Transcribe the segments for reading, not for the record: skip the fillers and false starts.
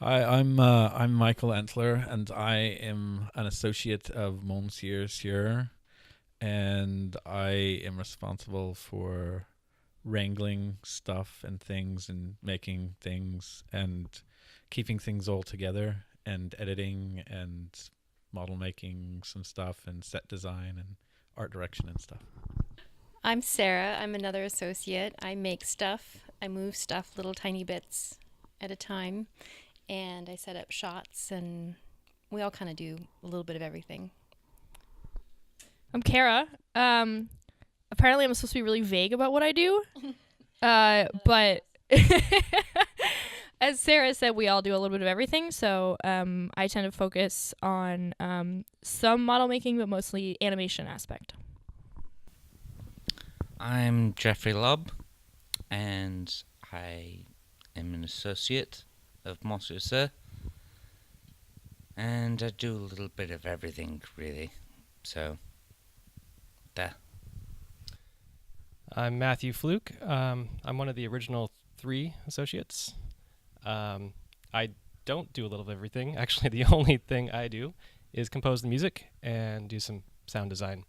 Hi, I'm Michael Entler, and I am an associate of Monsieur Soeur, and I am responsible for wrangling stuff and things and making things and keeping things all together and editing and model making some stuff and set design and art direction and stuff. I'm Sarah. I'm another associate. I make stuff. I move stuff little tiny bits at a time, and I set up shots, and we all kind of do a little bit of everything. I'm Kara. Apparently I'm supposed to be really vague about what I do. But as Sarah said, we all do a little bit of everything. So I tend to focus on some model making, but mostly animation aspect. I'm Jeffrey Lubb, and I am an associate of Monsieur Soeur, and I do a little bit of everything, really. So, there. I'm Matthew Fluke. I'm one of the original 3 associates. I don't do a little of everything. Actually, the only thing I do is compose the music and do some sound design,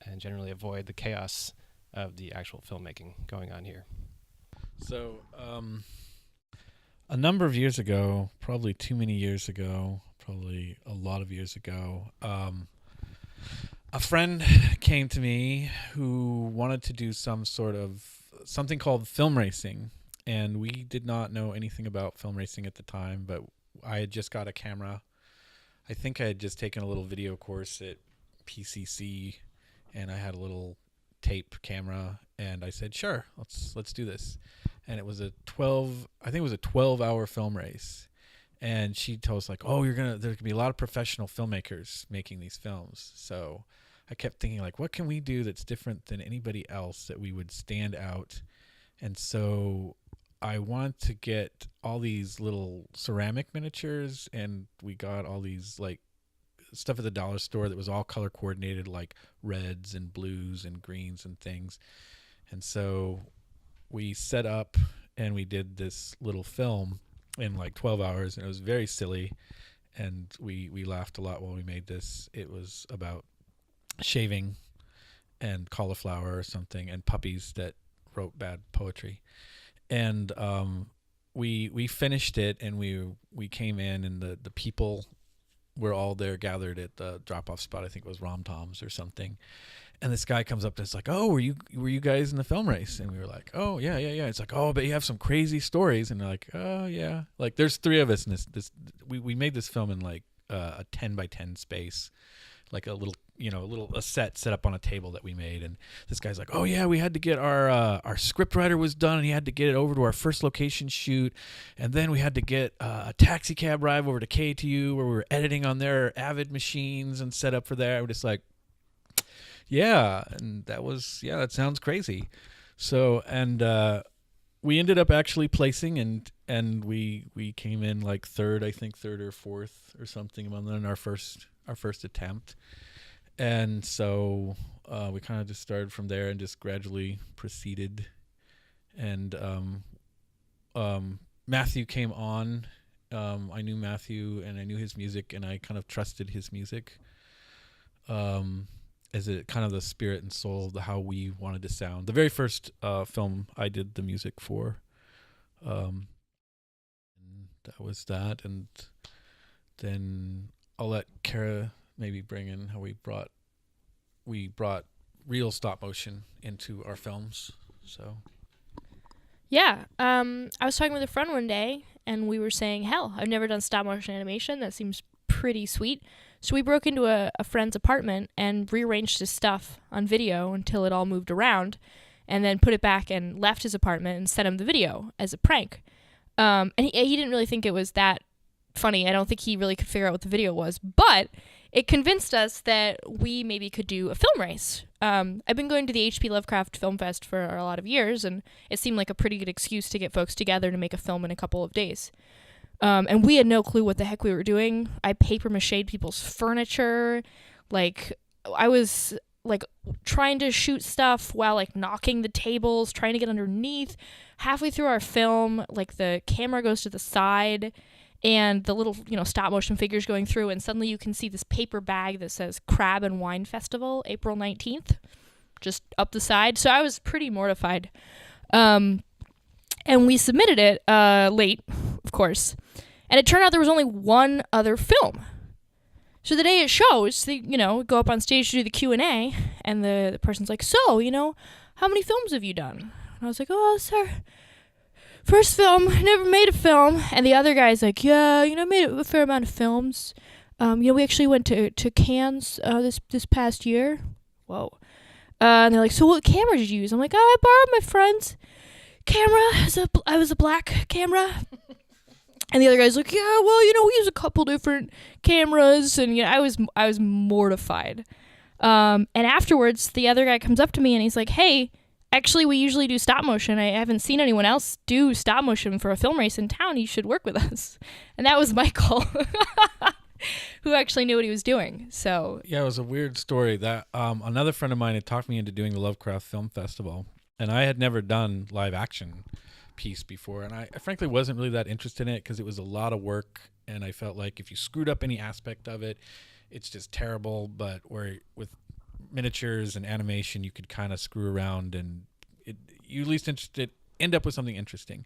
and generally avoid the chaos of the actual filmmaking going on here. So, a number of years ago, probably too many years ago, probably a lot of years ago, a friend came to me who wanted to do something called film racing, and we did not know anything about film racing at the time, but I had just got a camera. I think I had just taken a little video course at PCC, and I had a little tape camera, and I said, sure, let's do this. And it was a 12-hour film race. And she told us, like, oh, there's going to be a lot of professional filmmakers making these films. So I kept thinking, like, what can we do that's different than anybody else that we would stand out? And so I wanted to get all these little ceramic miniatures, and we got all these, like, stuff at the dollar store that was all color coordinated, like reds and blues and greens and things. And so we set up and we did this little film in like 12 hours, and it was very silly, and we laughed a lot while we made this. It was about shaving and cauliflower or something and puppies that wrote bad poetry. And we finished it, and we came in, and the people were all there gathered at the drop-off spot. I think it was Rom Tom's or something. And this guy comes up and it's like, oh, were you guys in the film race? And we were like, oh, yeah. It's like, oh, but you have some crazy stories. And they're like, oh, yeah. Like, there's 3 of us in this. We made this film in like a 10 by 10 space, like a little set up on a table that we made. And this guy's like, oh yeah, we had to get our script writer was done, and he had to get it over to our first location shoot, and then we had to get a taxi cab ride over to KTU where we were editing on their Avid machines and set up for that. We're just like, yeah, and that sounds crazy. So, and we ended up actually placing, and we came in like third or 4th or something on our first attempt. And so we kind of just started from there and just gradually proceeded. And Matthew came on. I knew Matthew, and I knew his music, and I kind of trusted his music as a kind of the spirit and soul of how we wanted to sound. The very first film I did the music for. And that was that. And then I'll let Kara maybe bring in how we brought real stop motion into our films. So Yeah. I was talking with a friend one day, and we were saying, hell, I've never done stop motion animation. That seems pretty sweet. So we broke into a friend's apartment and rearranged his stuff on video until it all moved around, and then put it back and left his apartment and sent him the video as a prank. And he didn't really think it was that funny. I don't think he really could figure out what the video was, but it convinced us that we maybe could do a film race. I've been going to the H.P. Lovecraft Film Fest for a lot of years, and it seemed like a pretty good excuse to get folks together to make a film in a couple of days. And we had no clue what the heck we were doing. I paper machéed people's furniture. Like, I was like trying to shoot stuff while like knocking the tables, trying to get underneath. Halfway through our film, like the camera goes to the side, and the little, stop motion figures going through, and suddenly you can see this paper bag that says Crab and Wine Festival, April 19th, just up the side. So I was pretty mortified. And we submitted it late, of course. And it turned out there was only one other film. So the day it shows, they, go up on stage to do the Q&A, and the person's like, so, how many films have you done? And I was like, oh, sir, first film, never made a film. And the other guy's like, yeah, I made a fair amount of films. We actually went to Cannes this past year. Whoa. And they're like, so what camera did you use? I'm like, I borrowed my friend's camera. I was a black camera. And the other guy's like, yeah, well, we use a couple different cameras. And I was mortified. And afterwards, the other guy comes up to me and he's like, hey, actually, we usually do stop motion. I haven't seen anyone else do stop motion for a film race in town. You should work with us. And that was Michael, who actually knew what he was doing. So yeah, it was a weird story. That another friend of mine had talked me into doing the Lovecraft Film Festival, and I had never done live action piece before, and I frankly wasn't really that interested in it because it was a lot of work, and I felt like if you screwed up any aspect of it, it's just terrible. But where with miniatures and animation, you could kind of screw around, and you at least end up with something interesting.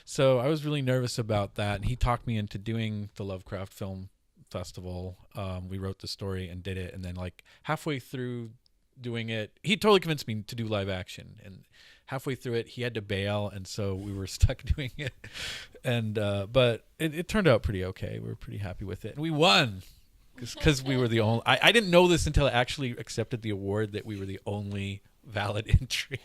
So I was really nervous about that, and he talked me into doing the Lovecraft Film Festival. We wrote the story and did it, and then like halfway through doing it, he totally convinced me to do live action, and halfway through it he had to bail, and so we were stuck doing it. And but it turned out pretty okay. We were pretty happy with it, and we won because we were the only. I didn't know this until I actually accepted the award, that we were the only valid entry.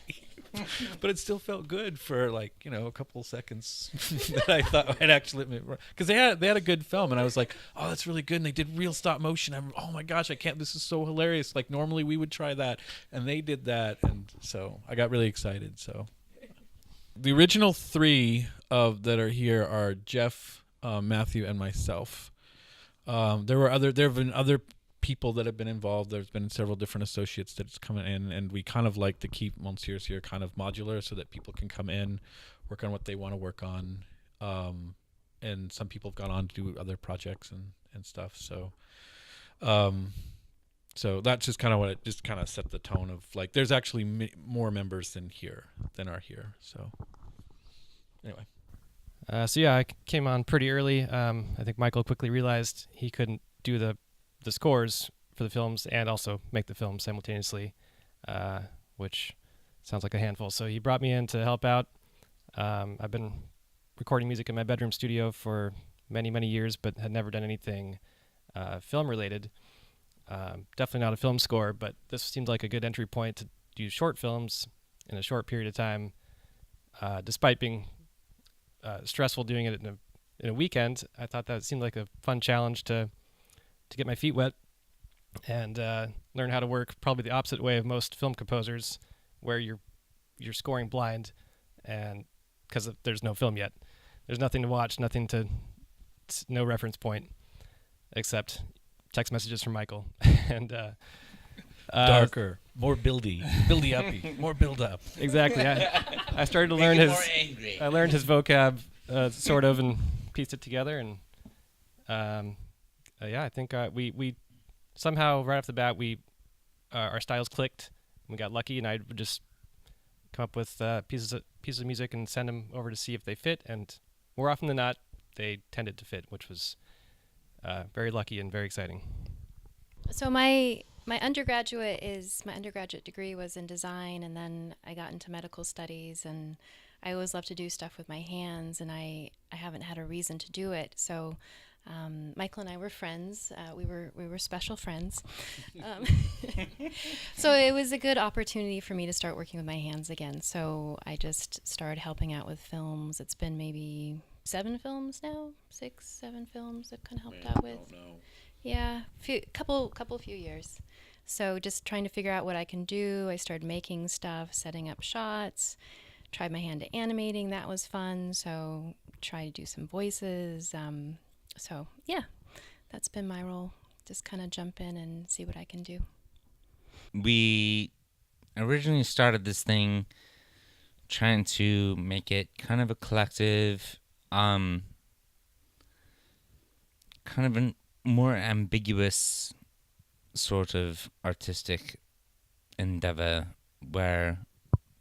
But it still felt good for like a couple seconds that I thought I'd actually, because they had a good film, and I was like, oh, that's really good, and they did real stop motion. Oh my gosh, I can't. This is so hilarious. Like normally we would try that, and they did that, and so I got really excited. So the original three that are here are Jeff, Matthew, and myself. There have been other people that have been involved. There's been several different associates that's coming in, and we kind of like to keep Monsieur Soeur kind of modular so that people can come in, work on what they want to work on, and some people have gone on to do other projects and stuff. So so that's just kind of what it just kind of set the tone of like there's actually more members than are here. So anyway. So yeah, I came on pretty early. I think Michael quickly realized he couldn't do the scores for the films and also make the film simultaneously, which sounds like a handful. So he brought me in to help out. I've been recording music in my bedroom studio for many, many years, but had never done anything film related. Definitely not a film score, but this seemed like a good entry point to do short films in a short period of time. Despite being stressful doing it in a weekend, I thought that seemed like a fun challenge to get my feet wet and learn how to work probably the opposite way of most film composers, where you're scoring blind, and because there's no film yet, there's nothing to watch, no reference point except text messages from Michael. And darker, more buildy uppy, more build up. Exactly. I started to learn I learned his vocab sort of, and pieced it together, and I think we somehow right off the bat our styles clicked. We got lucky, and I would just come up with pieces of music and send them over to see if they fit. And more often than not, they tended to fit, which was very lucky and very exciting. So my undergraduate degree was in design, and then I got into medical studies, and I always love to do stuff with my hands, and I haven't had a reason to do it. So Michael and I were friends. We were special friends. So it was a good opportunity for me to start working with my hands again. So I just started helping out with films. It's been maybe 7 films now, 6, 7 films I've kind of helped out with. Yeah, few years. So just trying to figure out what I can do. I started making stuff, setting up shots, tried my hand at animating. That was fun. So try to do some voices. So yeah, that's been my role. Just kind of jump in and see what I can do. We originally started this thing trying to make it kind of a collective, kind of a more ambiguous sort of artistic endeavor where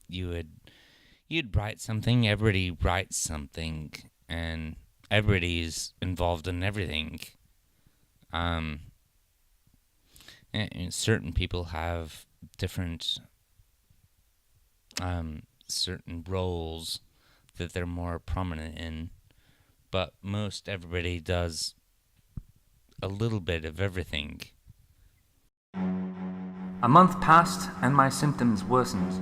you'd write something, everybody writes something, and everybody's involved in everything. And certain people have different certain roles that they're more prominent in, but most everybody does a little bit of everything. A month passed and my symptoms worsened.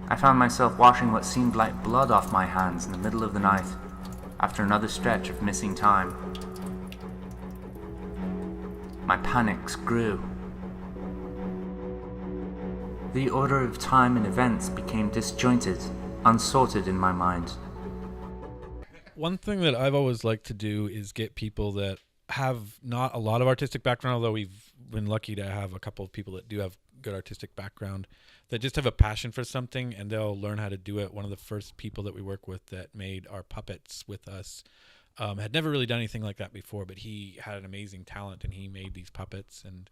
I found myself washing what seemed like blood off my hands in the middle of the night, after another stretch of missing time. My panics grew. The order of time and events became disjointed, unsorted in my mind. One thing that I've always liked to do is get people that have not a lot of artistic background, although we've been lucky to have a couple of people that do have good artistic background, that just have a passion for something and they'll learn how to do it. One of the first people that we work with that made our puppets with us had never really done anything like that before, but he had an amazing talent and he made these puppets, and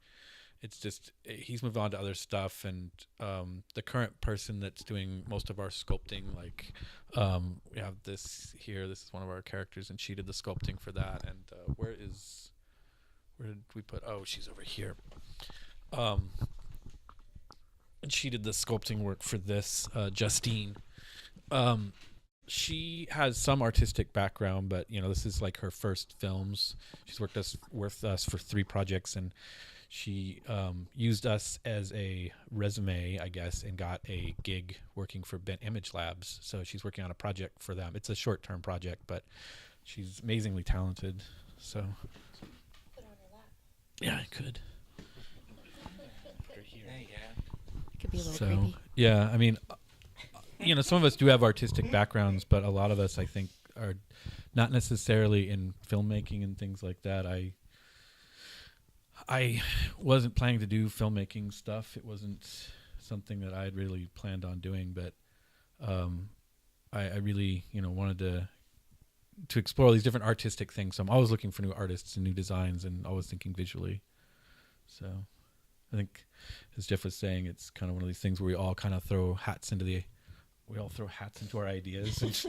it's just, he's moved on to other stuff. And the current person that's doing most of our sculpting, like we have this here, this is one of our characters, and she did the sculpting for that. And where did we put, oh, she's over here. And she did the sculpting work for this, Justine. She has some artistic background, but this is like her first films. She's worked with us for 3 projects, and she used us as a resume, I guess, and got a gig working for Bent Image Labs. So she's working on a project for them. It's a short-term project, but she's amazingly talented. So Put her on your lap. yeah, I could. Could be a little So creepy. yeah, I mean, some of us do have artistic backgrounds, but a lot of us, I think, are not necessarily in filmmaking and things like that. I wasn't planning to do filmmaking stuff. It wasn't something that I had really planned on doing, but I really, wanted to explore these different artistic things. So I'm always looking for new artists and new designs, and always thinking visually. So I think, as Jeff was saying, it's kind of one of these things where we all kind of throw hats into our ideas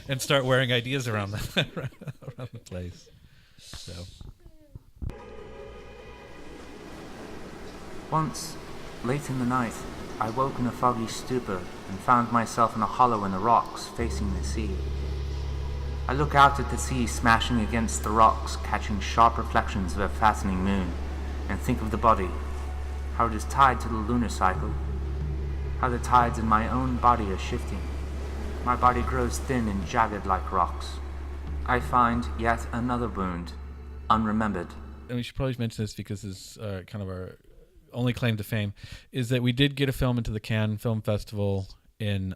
and start wearing ideas around the place. So Once, late in the night, I woke in a foggy stupor and found myself in a hollow in the rocks facing the sea. I look out at the sea smashing against the rocks, catching sharp reflections of a fascinating moon, and think of the body, how it is tied to the lunar cycle, how the tides in my own body are shifting. My body grows thin and jagged like rocks. I find yet another wound, unremembered. and we should probably mention this because it's kind of our only claim to fame, is that we did get a film into the Cannes Film Festival in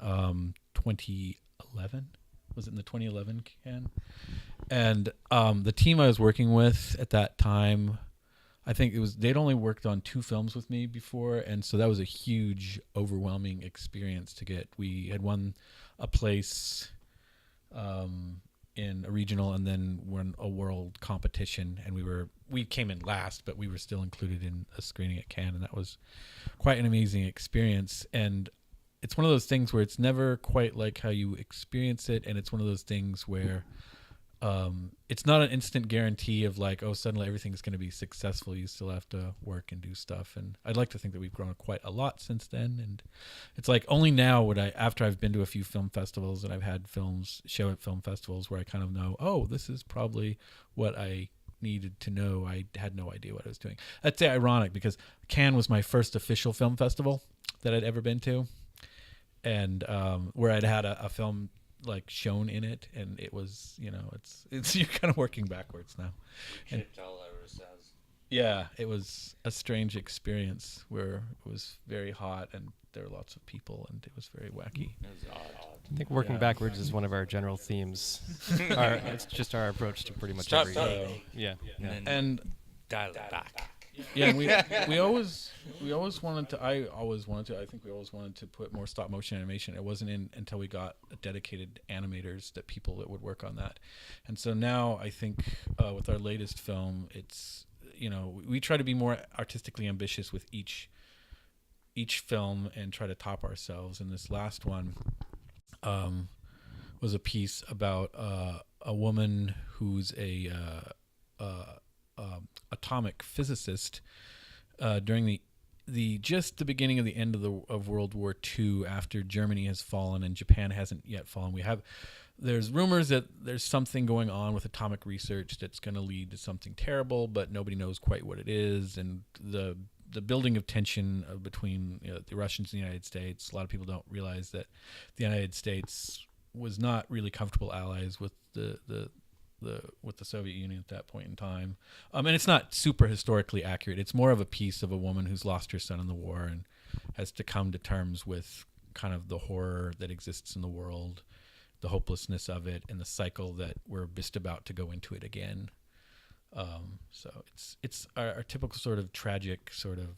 2011. Was it in the 2011 Cannes? And the team I was working with at that time, I think they'd only worked on 2 films with me before, and so that was a huge, overwhelming experience to get. We had won a place in a regional, and then won a world competition, and we came in last, but we were still included in a screening at Cannes, and that was quite an amazing experience. And it's one of those things where it's never quite like how you experience it, and it's one of those things where it's not an instant guarantee of like, oh, suddenly everything's going to be successful. You still have to work and do stuff. And I'd like to think that we've grown quite a lot since then. And it's like only now would after I've been to a few film festivals and I've had films show at film festivals where I kind of know, oh, this is probably what I needed to know. I had no idea what I was doing. That's ironic because Cannes was my first official film festival that I'd ever been to. And where I'd had a film like shown in it, and it was, it's you're kind of working backwards now. And yeah, it was a strange experience where it was very hot and there were lots of people and it was very wacky. I think working backwards is one of our general themes. It's just our approach to pretty much everything. Yeah. And dial it back. Yeah, and we always wanted to. I think we always wanted to put more stop motion animation. It wasn't until we got dedicated animators, that people that would work on that. And so now I think with our latest film, it's, we try to be more artistically ambitious with each film and try to top ourselves. And this last one was a piece about a woman who's a atomic physicist during the beginning of the end of World War II, after Germany has fallen and Japan hasn't yet fallen. There's rumors that there's something going on with atomic research that's going to lead to something terrible, but nobody knows quite what it is. And the building of tension between the Russians and the United States. A lot of people don't realize that the United States was not really comfortable allies with the Soviet Union at that point in time. And it's not super historically accurate. It's more of a piece of a woman who's lost her son in the war and has to come to terms with kind of the horror that exists in the world, the hopelessness of it, and the cycle that we're just about to go into it again. So it's our typical sort of tragic sort of,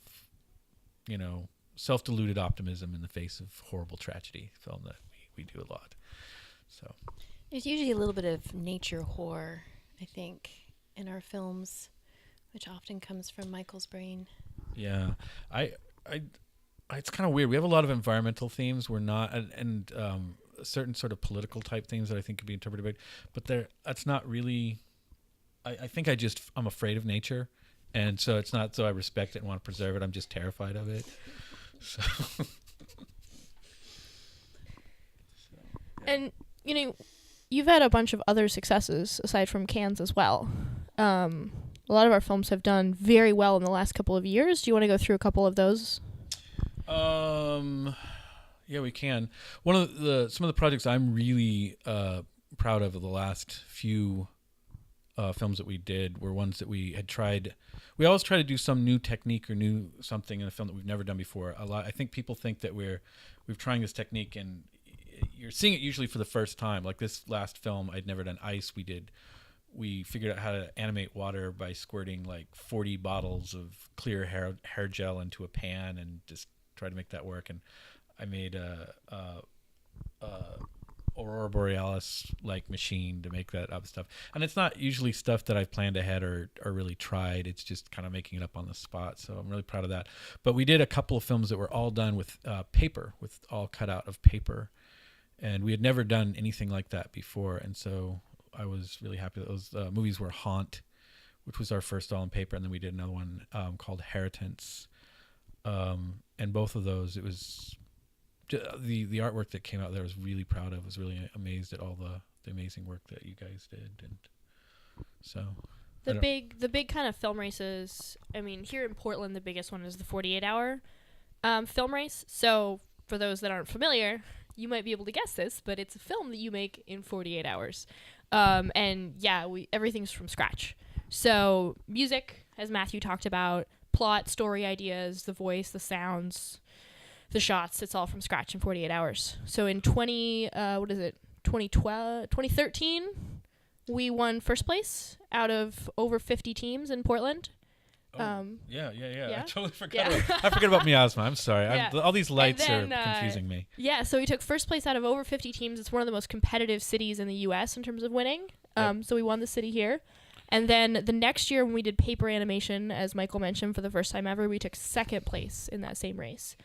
self-deluded optimism in the face of horrible tragedy film that we do a lot. So There's usually a little bit of nature horror, I think, in our films, which often comes from Michael's brain. yeah, it's kind of weird. We have a lot of environmental themes. We're not, and certain sort of political type things that I think could be interpreted, but that's not really. I think I'm afraid of nature, and so it's not so I respect it and want to preserve it. I'm just terrified of it. So. And you've had a bunch of other successes aside from Cannes as well. A lot of our films have done very well in the last couple of years. Do you want to go through a couple of those? Yeah, we can. Some of the projects I'm really proud of the last few films that we did were ones that we had tried. We always try to do some new technique or new something in a film that we've never done before. I think people think that we've trying this technique, and you're seeing it usually for the first time. Like this last film, I'd never done ice. We figured out how to animate water by squirting like 40 bottles of clear hair gel into a pan and just try to make that work. And I made a Aurora Borealis like machine to make that up stuff. And it's not usually stuff that I've planned ahead or really tried. It's just kind of making it up on the spot. So I'm really proud of that. But we did a couple of films that were all done with paper, with all cut out of paper. And we had never done anything like that before. And so I was really happy that those movies were Haunt, which was our first all in paper. And then we did another one called Heritance. And both of those, it was the artwork that came out there, I was really proud of. I was really amazed at all the amazing work that you guys did. And so the big kind of film races, I mean, here in Portland, the biggest one is the 48-hour film race. So for those that aren't familiar, you might be able to guess this, but it's a film that you make in 48 hours. And yeah, everything's from scratch. So music, as Matthew talked about, plot, story ideas, the voice, the sounds, the shots, it's all from scratch in 48 hours. So in 2013, we won first place out of over 50 teams in Portland. Yeah. yeah. I totally forgot. Yeah. I forget about Miasma. I'm sorry. Yeah. All these lights then, are confusing me. Yeah, so we took first place out of over 50 teams. It's one of the most competitive cities in the U.S. in terms of winning. So we won the city here. And then the next year when we did paper animation, as Michael mentioned, for the first time ever, we took second place in that same race.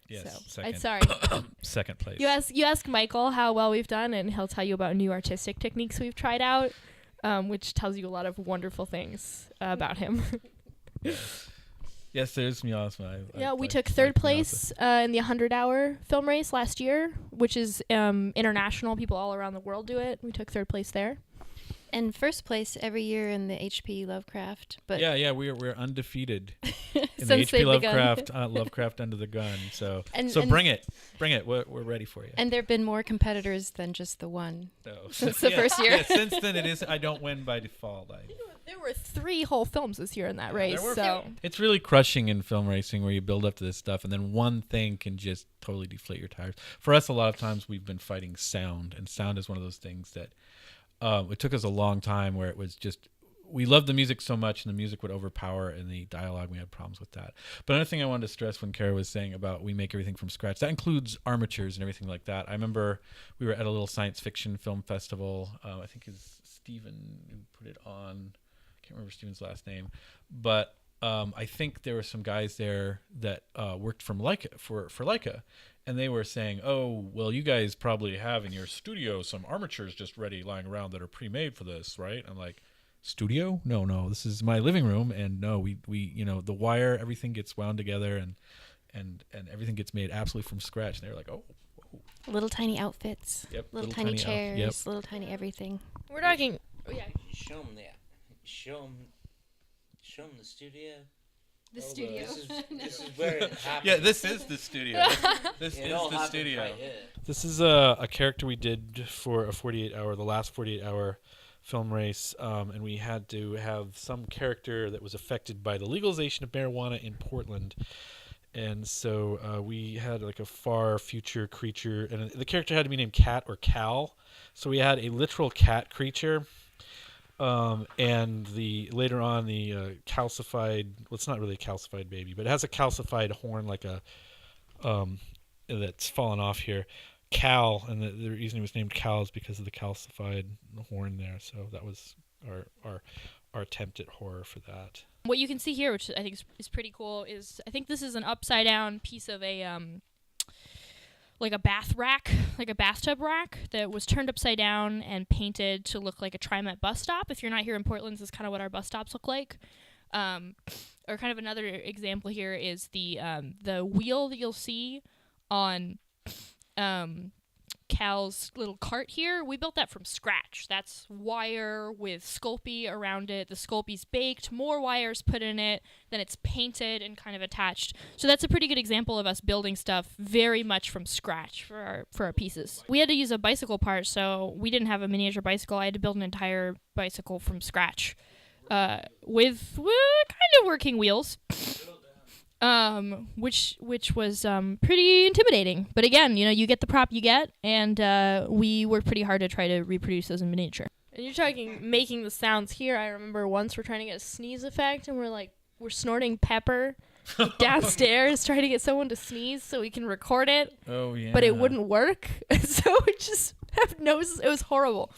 Yes, so, second. Sorry. Second place. You ask Michael how well we've done, and he'll tell you about new artistic techniques we've tried out, which tells you a lot of wonderful things about him. Yes, there's Miasma. We took third place in the 100-hour film race last year, which is international. People all around the world do it. We took third place there. And first place every year in the HP Lovecraft. But we're undefeated in the Since HP they've Lovecraft Under the Gun. So And- bring it. We're ready for you. And there have been more competitors than just the one. So, since the first year. Yeah, since then it is. I don't win by default. There were 3 whole films this year in that race. So It's really crushing in film racing where you build up to this stuff and then one thing can just totally deflate your tires. For us, a lot of times we've been fighting sound, and sound is one of those things that it took us a long time where it was just we loved the music so much, and the music would overpower, and the dialogue, we had problems with that. But another thing I wanted to stress when Kara was saying about we make everything from scratch, that includes armatures and everything like that. I remember we were at a little science fiction film festival. I think it's Steven who put it on. I can't remember Steven's last name, but I think there were some guys there that worked from Leica for Leica, and they were saying, "Oh, well, you guys probably have in your studio some armatures just ready lying around that are pre-made for this, right?" I'm like, "Studio? No, this is my living room, and no, we the wire, everything gets wound together, and everything gets made absolutely from scratch." And they were like, "Oh, whoa. Little tiny outfits. Yep, Little tiny chairs. Yep. Little tiny everything. We're talking. Oh, yeah. Show them that. Show them the studio. The Oh, studio. This is where it happens. Yeah, this is the studio. This It is all the happens studio. right here. This is a character we did for the last 48-hour film race, and we had to have some character that was affected by the legalization of marijuana in Portland. And so we had like a far future creature, and the character had to be named Cat or Cal. So we had a literal cat creature. And later on the calcified, well, it's not really a calcified baby, but it has a calcified horn, like a that's fallen off here. Cal, and the reason it was named Cal is because of the calcified horn there. So that was our attempt at horror for that. What you can see here, which I think is pretty cool, is I think this is an upside down piece of a like a bath rack, like a bathtub rack that was turned upside down and painted to look like a TriMet bus stop. If you're not here in Portland, this is kind of what our bus stops look like. Or kind of another example here is the wheel that you'll see on Cal's little cart here. We built that from scratch. That's wire with Sculpey around it. The Sculpey's baked, more wires put in it, then it's painted and kind of attached. So that's a pretty good example of us building stuff very much from scratch for our pieces. We had to use a bicycle part, so we didn't have a miniature bicycle. I had to build an entire bicycle from scratch with kind of working wheels. Which was pretty intimidating. But again, you get the prop you get, and we worked pretty hard to try to reproduce those in miniature. And you're talking making the sounds here. I remember once we're trying to get a sneeze effect, and we're snorting pepper downstairs, trying to get someone to sneeze so we can record it. Oh yeah. But it wouldn't work, so we just have noses. It was horrible.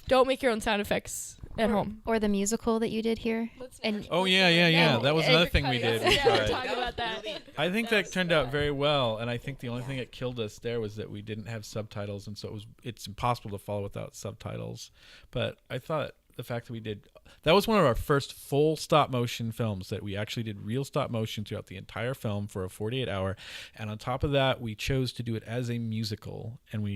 Don't make your own sound effects at home. Or the musical that you did here. And Oh yeah. That was another thing we did. We Yeah, we'll tried. talk about that. I think that turned out very well, and I think the only thing that killed us there was that we didn't have subtitles, and so it's impossible to follow without subtitles. But I thought the fact that that was one of our first full stop motion films that we actually did real stop motion throughout the entire film for a 48-hour, and on top of that, we chose to do it as a musical, and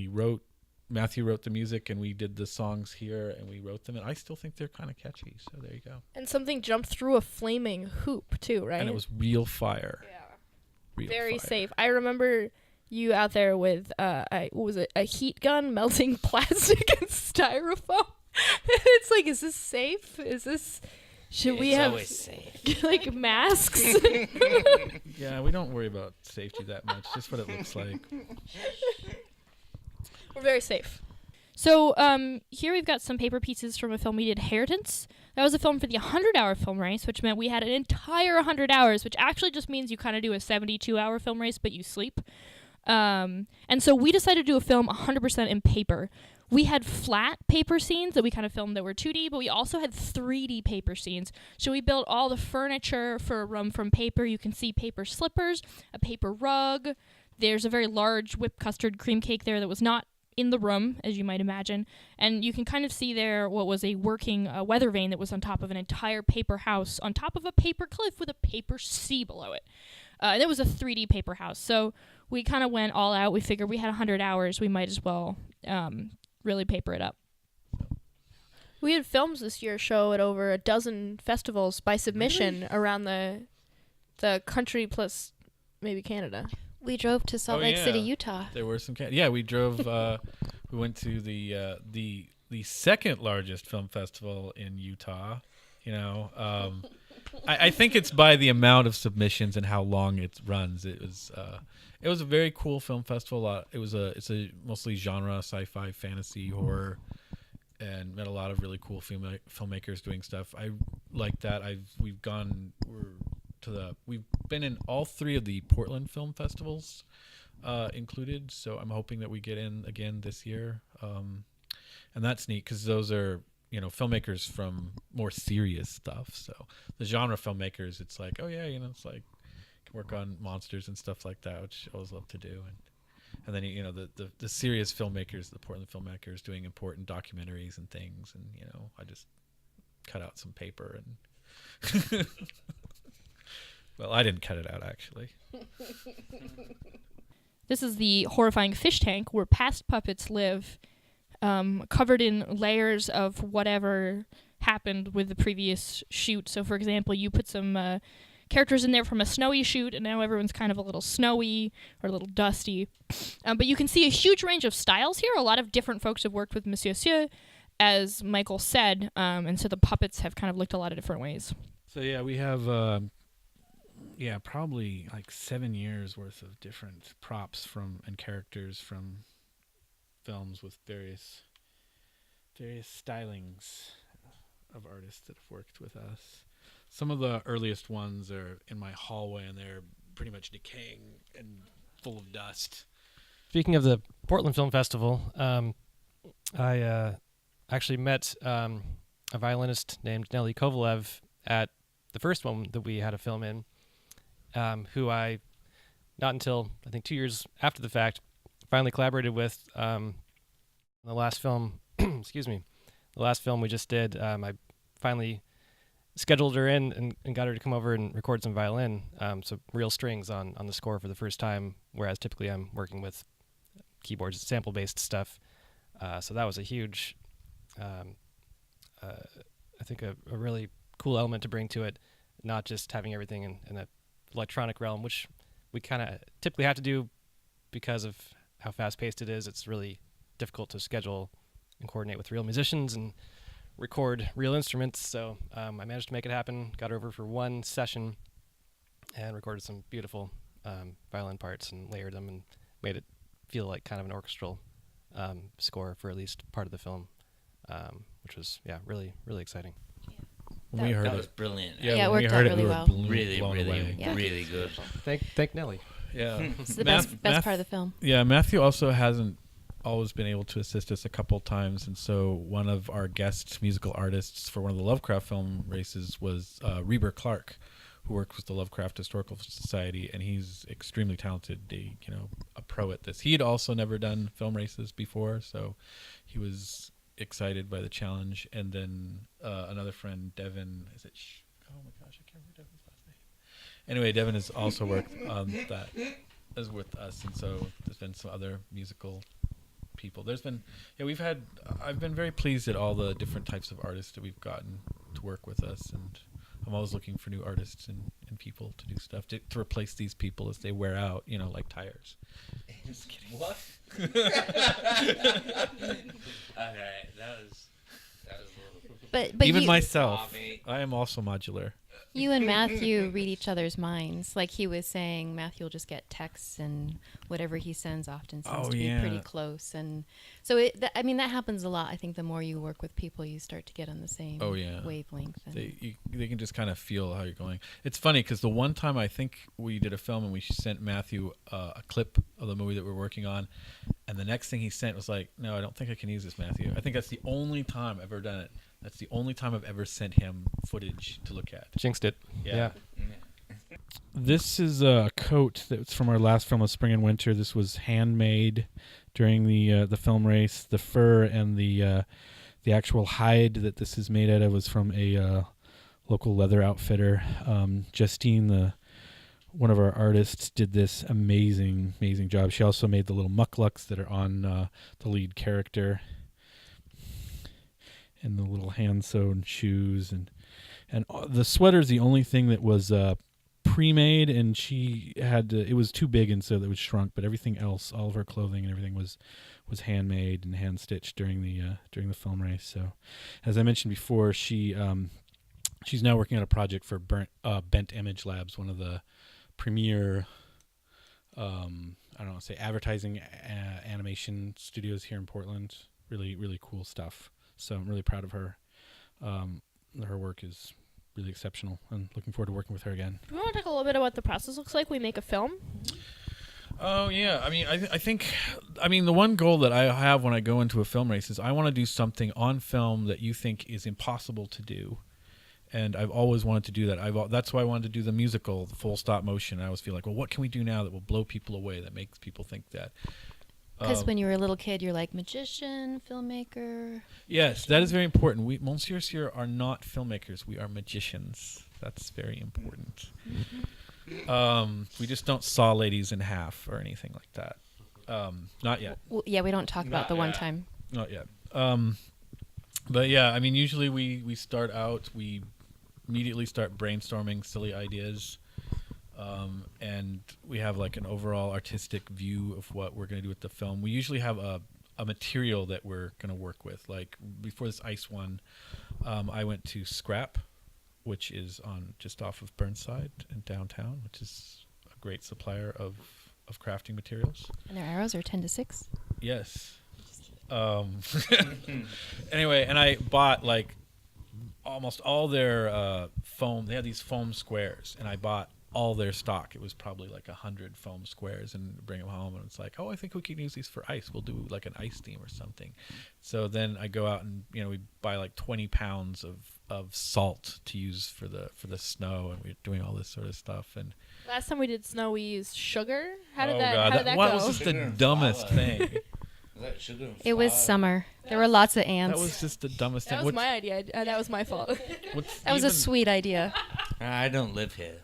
Matthew wrote the music, and we did the songs here, and we wrote them, and I still think they're kind of catchy, so there you go. And something jumped through a flaming hoop, too, right? And it was real fire. Yeah. Real Very fire. safe. I remember you out there with, what was it, a heat gun melting plastic and styrofoam. It's like, is this safe? Should we have, always safe. like, masks? Yeah, we don't worry about safety that much, just what it looks like. We're very safe. So here we've got some paper pieces from a film we did, Inheritance. That was a film for the 100-hour film race, which meant we had an entire 100 hours, which actually just means you kind of do a 72-hour film race, but you sleep. And so we decided to do a film 100% in paper. We had flat paper scenes that we kind of filmed that were 2D, but we also had 3D paper scenes. So we built all the furniture for a room from paper. You can see paper slippers, a paper rug. There's a very large whipped custard cream cake there that was not in the room, as you might imagine, and you can kind of see there what was a working weather vane that was on top of an entire paper house on top of a paper cliff with a paper sea below it. And it was a 3D paper house, so we kind of went all out. We figured we had 100 hours, we might as well really paper it up. We had films this year show at over a dozen festivals by submission around the country plus maybe Canada. we drove to Salt Lake City, Utah. There were some we drove we went to the second largest film festival in Utah. I think it's by the amount of submissions and how long it runs. It was a very cool film festival. It's a mostly genre, sci-fi, fantasy, horror, and met a lot of really cool filmmakers doing stuff. I like that. We've been in all 3 of the Portland film festivals included, so I'm hoping that we get in again this year. And that's neat because those are, filmmakers from more serious stuff. So the genre filmmakers, it's like, oh yeah, it's like can work on monsters and stuff like that, which I always love to do. And then the serious filmmakers, the Portland filmmakers doing important documentaries and things, and I just cut out some paper and well, I didn't cut it out actually. This is the horrifying fish tank where past puppets live, covered in layers of whatever happened with the previous shoot. So, for example, you put some characters in there from a snowy shoot, and now everyone's kind of a little snowy or a little dusty. But you can see a huge range of styles here. A lot of different folks have worked with Monsieur Soeur, as Michael said, and so the puppets have kind of looked a lot of different ways. So yeah, we have probably like 7 years worth of different props and characters from films with various stylings of artists that have worked with us. Some of the earliest ones are in my hallway, and they're pretty much decaying and full of dust. Speaking of the Portland Film Festival, I actually met a violinist named Nelly Kovalev at the first one that we had a film in, who I, not until I think 2 years after the fact, finally collaborated with. The last film, excuse me, the last film we just did, I finally scheduled her in and got her to come over and record some violin, so real strings on the score for the first time, whereas typically I'm working with keyboards, sample-based stuff. So that was a huge, I think a really cool element to bring to it, not just having everything in an electronic realm, which we kind of typically have to do because of how fast-paced it is. It's really difficult to schedule and coordinate with real musicians and record real instruments. So I managed to make it happen, got her over for one session and recorded some beautiful violin parts and layered them and made it feel like kind of an orchestral score for at least part of the film, which was, really, really exciting. When we heard That it, was brilliant. Yeah, it when we worked heard out it, really we were well. Really, blown really, away. Yeah. really good. Thank Nelly. Yeah. It's the best part of the film. Yeah, Matthew also hasn't always been able to assist us a couple times, and so one of our guest musical artists for one of the Lovecraft film races was Reber Clark, who worked with the Lovecraft Historical Society, and he's extremely talented, a pro at this. He had also never done film races before, so he was excited by the challenge. And then another friend, Devin, oh my gosh, I can't remember Devin's last name. Anyway, Devin has also worked on that as with us, and so there's been some other musical people. I've been very pleased at all the different types of artists that we've gotten to work with us, and I'm always looking for new artists and people to do stuff to replace these people as they wear out, like tires. Just kidding. What? All right, that was a little. But Even you, myself, Bobby. I am also modular. you and Matthew read each other's minds. Like he was saying, Matthew will just get texts, and whatever he sends often seems to be pretty close. And so, that happens a lot. I think the more you work with people, you start to get on the same wavelength. And They can just kind of feel how you're going. It's funny because the one time I think we did a film and we sent Matthew a clip of the movie that we're working on, and the next thing he sent was like, "No, I don't think I can use this, Matthew." I think that's the only time I've ever done it. That's the only time I've ever sent him footage to look at. Jinxed it. Yeah. This is a coat that's from our last film of Spring and Winter. This was handmade during the film race. The fur and the actual hide that this is made out of was from a local leather outfitter. Justine, one of our artists, did this amazing job. She also made the little mucklucks that are on the lead character, and the little hand-sewn shoes, and the sweater's the only thing that was pre-made, and she had to, it was too big, and so that was shrunk. But everything else, all of her clothing and everything was handmade and hand-stitched during the film race. So, as I mentioned before, she's now working on a project for Bent Image Labs, one of the premier advertising animation studios here in Portland. Really, really cool stuff. So I'm really proud of her. Her work is really exceptional, and looking forward to working with her again. Do you want to talk a little bit about what the process looks like? We make a film. Oh yeah, I mean, I think, the one goal that I have when I go into a film race is I want to do something on film that you think is impossible to do, and I've always wanted to do that. That's why I wanted to do the musical, the full stop motion. I always feel like, well, what can we do now that will blow people away, that makes people think that? Because when you were a little kid, you're like magician, filmmaker. Yes, that is very important. We, Monsieur Soeur, are not filmmakers. We are magicians. That's very important. We just don't saw ladies in half or anything like that. Not yet. Well, yeah, we don't talk about the one time. Not yet. But yeah, usually we start out, we immediately start brainstorming silly ideas. And we have like an overall artistic view of what we're going to do with the film. We usually have a material that we're going to work with. Like before this ice one, I went to Scrap, which is just off of Burnside in downtown, which is a great supplier of crafting materials. And their arrows are 10 to 6? Yes. Anyway, and I bought like almost all their foam. They had these foam squares, and I bought all their stock. It was probably like 100 foam squares, and bring them home, and it's like, oh, I think we can use these for ice. We'll do like an ice theme or something. So then I go out and we buy like 20 pounds of salt to use for the snow, and we're doing all this sort of stuff. And Last time we did snow, we used sugar. How did oh that? God, How did that what go? was just the dumbest thing? Was that sugar and It was flour? summer. There were lots of ants. That was just the dumbest That thing. was my idea. That was my fault. That was a sweet idea. I don't live here.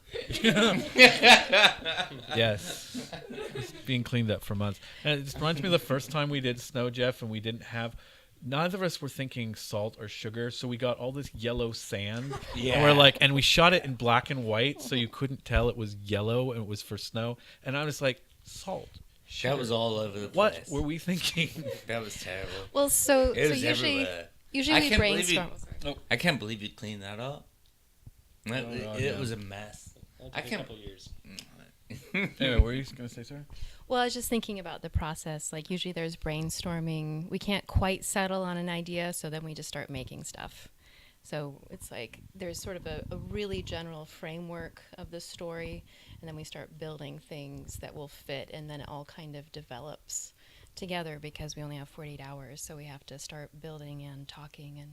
Yes. It's being cleaned up for months. And it just reminds me of the first time we did snow, Jeff, and we didn't have... Neither of us were thinking salt or sugar, so we got all this yellow sand. Yeah. And we're like, and we shot it in black and white, so you couldn't tell it was yellow and it was for snow. And I was like, salt. That was all over the place. What were we thinking? That was terrible. Well, so It was usually everywhere. we I can't believe brainstorm. I can't believe you cleaned that up. It yeah. was a mess. It'll I take can't- a couple years. Anyway, what were you going to say, sir? Well, I was just thinking about the process. Like usually there's brainstorming. We can't quite settle on an idea, so then we just start making stuff. So it's like there's sort of a really general framework of the story, and then we start building things that will fit, and then it all kind of develops together because we only have 48 hours, so we have to start building and talking and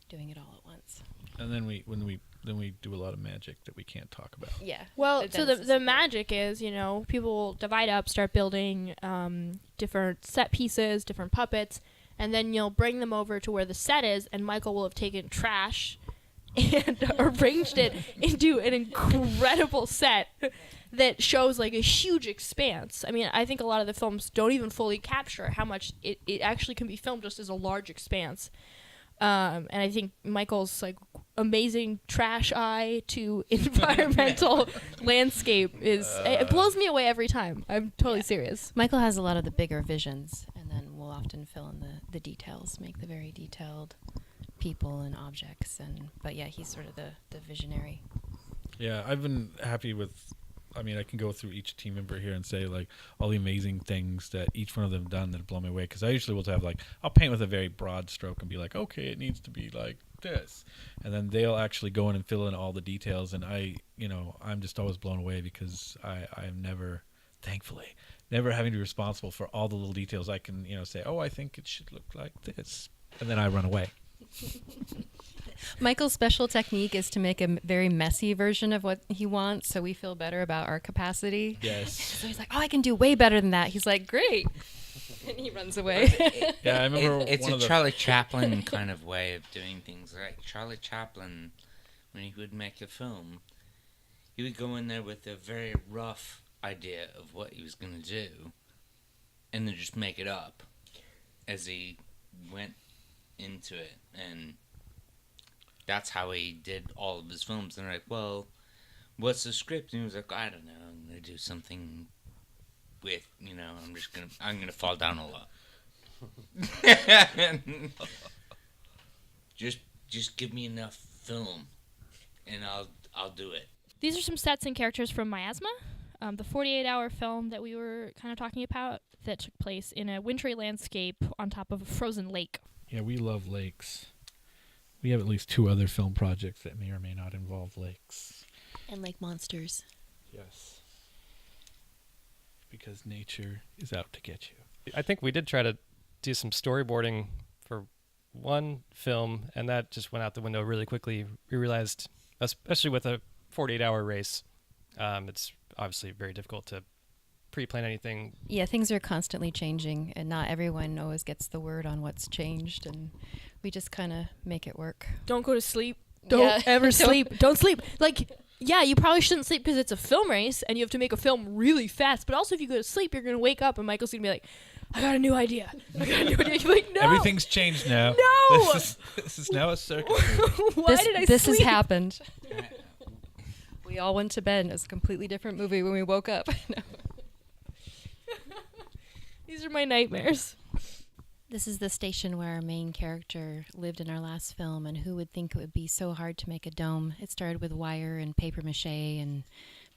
doing it all at once. And then we do a lot of magic that we can't talk about. Yeah. Well, But so then it's the just- magic is, people will divide up, start building different set pieces, different puppets, and then you'll bring them over to where the set is, and Michael will have taken trash and arranged it into an incredible set that shows like a huge expanse. I mean, I think a lot of the films don't even fully capture how much it actually can be filmed just as a large expanse. And I think Michael's like amazing trash eye to environmental landscape it blows me away every time. I'm totally serious. Michael has a lot of the bigger visions, and then we'll often fill in the details, make the very detailed people and objects. But yeah, he's sort of the visionary. Yeah, I've been happy with... I can go through each team member here and say like all the amazing things that each one of them done that blow me away. Because I usually will have like, I'll paint with a very broad stroke and be like, okay, it needs to be like this, and then they'll actually go in and fill in all the details. And I'm just always blown away because I am never, thankfully, never having to be responsible for all the little details. I can say, oh, I think it should look like this, and then I run away. Michael's special technique is to make a very messy version of what he wants, so we feel better about our capacity. Yes. So he's like, oh, I can do way better than that. He's like, great. And he runs away. Yeah, I remember It's one a of the... Charlie Chaplin kind of way of doing things. Like Charlie Chaplin, when he would make a film, he would go in there with a very rough idea of what he was going to do, and then just make it up as he went into it. And that's how he did all of his films. And they're like, well, what's the script? And he was like, I don't know, I'm going to do something with, I'm going to fall down a lot. Just give me enough film and I'll do it. These are some sets and characters from Miasma, the 48-hour film that we were kind of talking about that took place in a wintry landscape on top of a frozen lake. Yeah, we love lakes. We have at least 2 other film projects that may or may not involve lakes. And like monsters. Yes. Because nature is out to get you. I think we did try to do some storyboarding for one film, and that just went out the window really quickly. We realized, especially with a 48-hour race, it's obviously very difficult to pre-plan anything. Yeah, things are constantly changing, and not everyone always gets the word on what's changed, and we just kind of make it work. Don't go to sleep. Don't ever sleep. Don't sleep. Like, yeah, you probably shouldn't sleep because it's a film race and you have to make a film really fast. But also, if you go to sleep, you're going to wake up and Michael's going to be like, I got a new idea. I got a new idea. You're like, no. Everything's changed now. No. This is now a circus. Why did I This sleep? has happened. We all went to bed. It was a completely different movie when we woke up. No. These are my nightmares. This is the station where our main character lived in our last film, and who would think it would be so hard to make a dome? It started with wire and paper mache and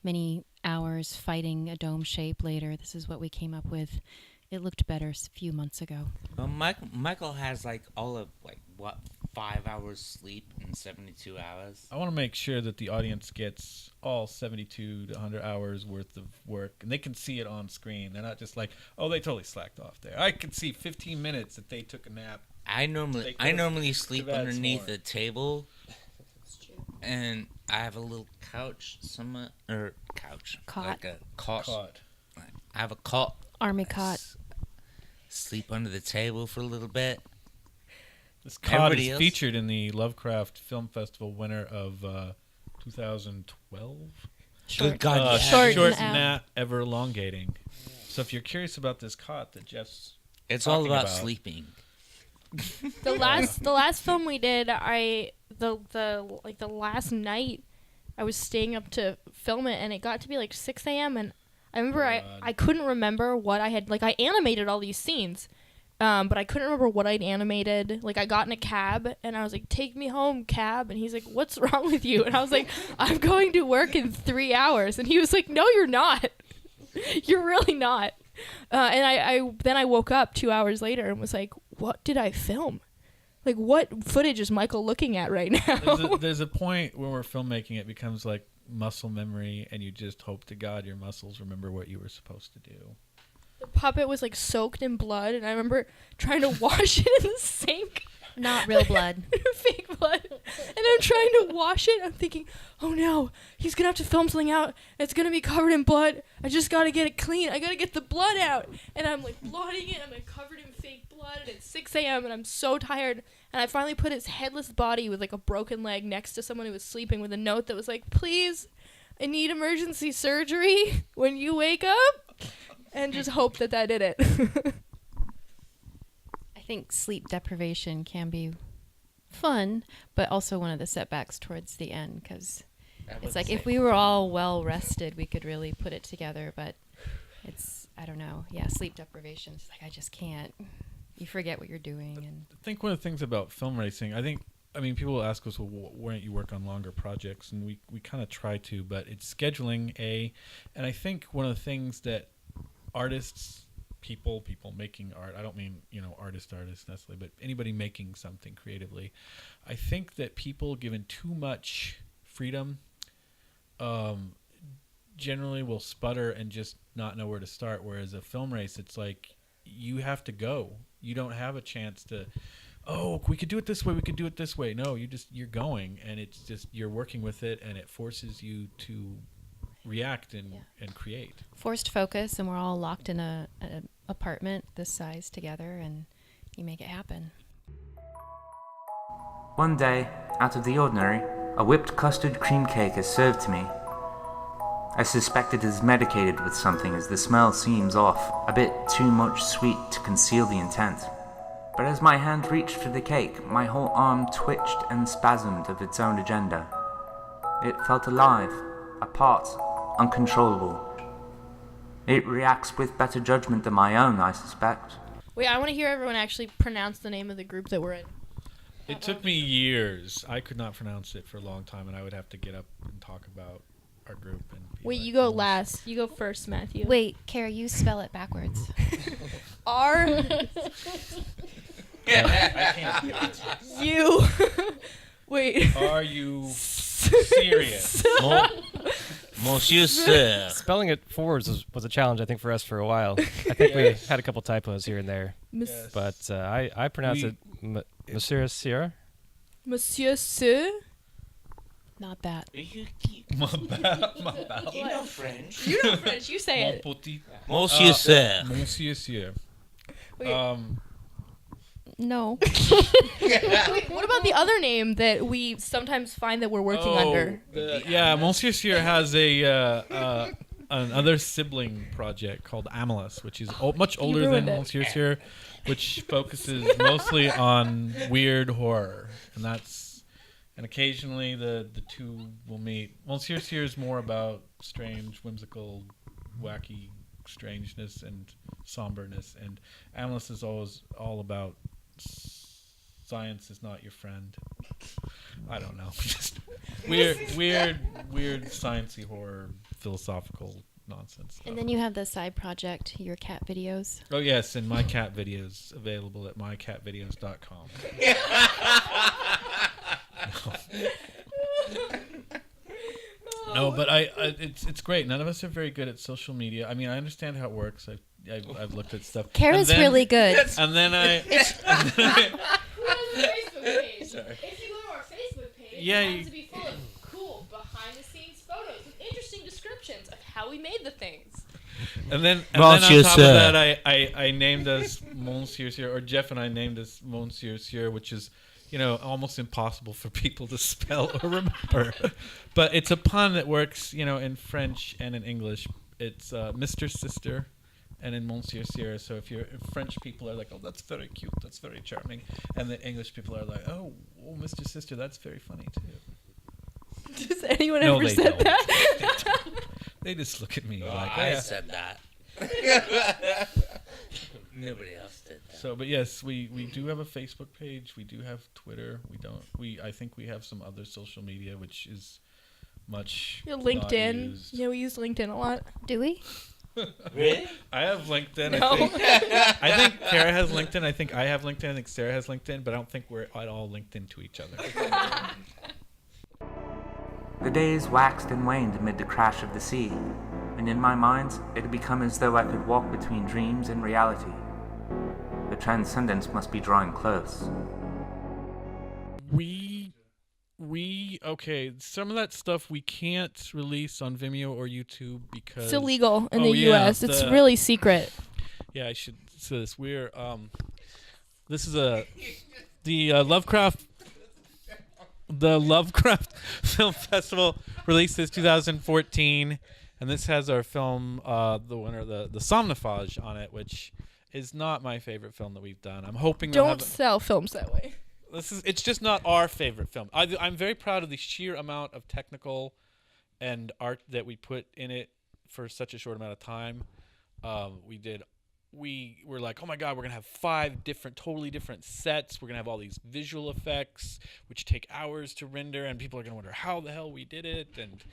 many hours fighting a dome shape later. This is what we came up with. It looked better a few months ago. Well, Michael has like all of 5 hours sleep in 72 hours. I want to make sure that the audience gets all 72 to 100 hours worth of work, and they can see it on screen. They're not just like, oh, they totally slacked off there. I can see 15 minutes that they took a nap. I normally sleep underneath a table, and I have a little couch, Cot. like a cot. Caught. I have a cot. Army cot. Sleep under the table for a little bit. This cod Everybody is else? featured in the Lovecraft Film Festival winner of 2012. Good God, Short Short and and not ever elongating. So if you're curious about this cot that Jeff's it's all talking about about. sleeping. The last film we did, the last night, I was staying up to film it, and it got to be like 6 a.m. and I remember I couldn't remember what I had, like, I animated all these scenes, but I couldn't remember what I'd animated. Like, I got in a cab, and I was like, take me home, cab. And he's like, what's wrong with you? And I was like, I'm going to work in 3 hours. And he was like, no, you're not. You're really not. And then I woke up 2 hours later and was like, what did I film? Like, what footage is Michael looking at right now? there's a point when we're filmmaking, it becomes like muscle memory, and you just hope to God your muscles remember what you were supposed to do. The puppet was like soaked in blood, and I remember trying to wash it in the sink. Not real blood. Fake blood. And I'm trying to wash it. I'm thinking, oh no, he's gonna have to film something out. It's gonna be covered in blood. I just gotta get it clean. I gotta get the blood out. And I'm like blotting it. I'm like covered in fake blood. And it's 6 a.m. and I'm so tired. And I finally put his headless body with like a broken leg next to someone who was sleeping with a note that was like, please, I need emergency surgery when you wake up. And just hope that did it. I think sleep deprivation can be fun, but also one of the setbacks towards the end, because it's like if we were all well rested, we could really put it together, but it's, I don't know. Yeah, sleep deprivation. It's like, I just can't. You forget what you're doing. And I think one of the things about film racing, I mean, people will ask us, well, why don't you work on longer projects? And we kind of try to, but it's scheduling, and I think one of the things that artists, people making art, I don't mean, artists necessarily, but anybody making something creatively, I think that people given too much freedom generally will sputter and just not know where to start, whereas a film race, it's like you have to go. You don't have a chance to, we could do it this way, we could do it this way. No, you're going, and it's just, you're working with it, and it forces you to react and create. Forced focus, and we're all locked in an apartment this size together, and you make it happen. One day, out of the ordinary, a whipped custard cream cake is served to me. I suspect it is medicated with something, as the smell seems off, a bit too much sweet to conceal the intent. But as my hand reached for the cake, my whole arm twitched and spasmed of its own agenda. It felt alive, apart, uncontrollable. It reacts with better judgment than my own, I suspect. Wait, I want to hear everyone actually pronounce the name of the group that we're in. It took me years. I could not pronounce it for a long time, and I would have to get up and talk about our group. And Wait, you go last. You go first, Matthew. Wait, Kara, you spell it backwards. R. I can't do it. You. Wait. Are you serious? Monsieur Soeur. Spelling it forwards was a challenge, I think, for us for a while. I think we had a couple typos here and there. Yes. But I pronounce it Monsieur Soeur. Monsieur Soeur. Not that. My bad. You know French. You know French. You say Mon it. petit. Monsieur Soeur. Monsieur Soeur. Wait. No. Wait, what about the other name that we sometimes find that we're working under? Yeah, Monsieur Soeur has a another sibling project called Amalus, which is much older than ruined it. Monsieur Soeur, which focuses mostly on weird horror, and occasionally the two will meet. Monsieur Soeur is more about strange, whimsical, wacky strangeness and somberness, and Amalus is always all about science is not your friend. I don't know. Just weird, sciencey horror, philosophical nonsense stuff. And then you have the side project, your cat videos. Oh yes, and my cat videos available at mycatvideos.com. No, but it's great. None of us are very good at social media. I mean, I understand how it works. I've looked at stuff. Kara's really good. And then I. Sorry. If you go to our Facebook page, Yeah, it happens to be full of cool behind-the-scenes photos with interesting descriptions of how we made the things. And then on Monsieur top of Soeur. that, I named us Monsieur Soeur, or Jeff and I named us Monsieur Soeur, which is, almost impossible for people to spell or remember. But it's a pun that works, in French and in English. It's Mr. Sister, and in Monsieur Soeur. So if French people are like, oh, that's very cute, that's very charming, and the English people are like, oh, Mr. Sister, that's very funny too. Does anyone No, ever they said don't. that? They just look at me like, I yeah. said that. Nobody else did that. So, but yes, we do have a Facebook page. We do have Twitter. I think we have some other social media, which is much not LinkedIn. used. Yeah, we use LinkedIn a lot. Do we? Really? I have LinkedIn. No. I think Kara has LinkedIn. I think I have LinkedIn. I think Sarah has LinkedIn, but I don't think we're at all linked into each other. The days waxed and waned amid the crash of the sea, and in my mind it had become as though I could walk between dreams and reality. The transcendence must be drawing close. Okay, some of that stuff we can't release on Vimeo or YouTube because It's illegal in Oh, the yeah, U.S. It's really secret. Yeah, I should say this. This is the Lovecraft Film Festival released 2014, and this has our film, the winner, the Somnifage on it, which is not my favorite film that we've done. I'm hoping they'll Don't sell films that way. it's just not our favorite film. I'm very proud of the sheer amount of technical and art that we put in it for such a short amount of time. We were like, oh my God, we're going to have 5 totally different sets. We're going to have all these visual effects, which take hours to render, and people are going to wonder how the hell we did it. And